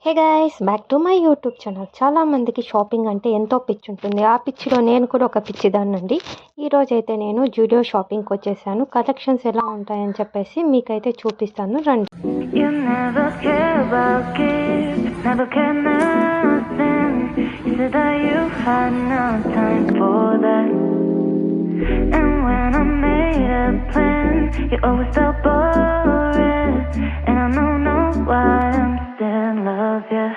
Hey guys back to my YouTube channel. చాలామందికి shopping అంటే ఎంతో పిచ్చి ఉంటుంది. ఆ పిచ్చిలో నేను కూడా ఒక పిచ్చిదాన్నండి. ఈరోజైతే నేను జూడియో షాపింగ్కి వచ్చేసాను. కలెక్షన్స్ ఎలా ఉంటాయని చెప్పేసి మీకైతే చూపిస్తాను రండి. You never care about gifts, never care nothing. You said that you had no time for that. And when I made a plan, you always felt boring. And I don't know why I'm still in love, yeah.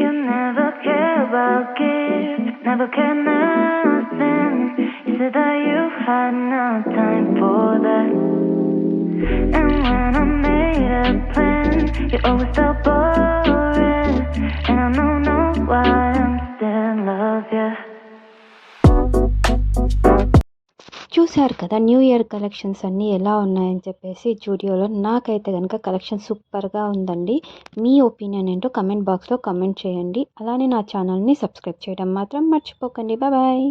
You never care about gifts, never care nothing. You said that you had no time for that. And when I made a plan, you always felt boring. And I don't know why I'm still in love, yeah. చూశారు కదా new year collections అన్నీ ఎలా ఉన్నాయని చెప్పేసి జూడియోలో. నాకైతే కనుక collection సూపర్గా ఉందండి. మీ ఒపీనియన్ ఏంటో కమెంట్ బాక్స్లో కమెంట్ చేయండి. అలానే నా ఛానల్ని సబ్స్క్రైబ్ చేయడం మాత్రం మర్చిపోకండి. బాయ్.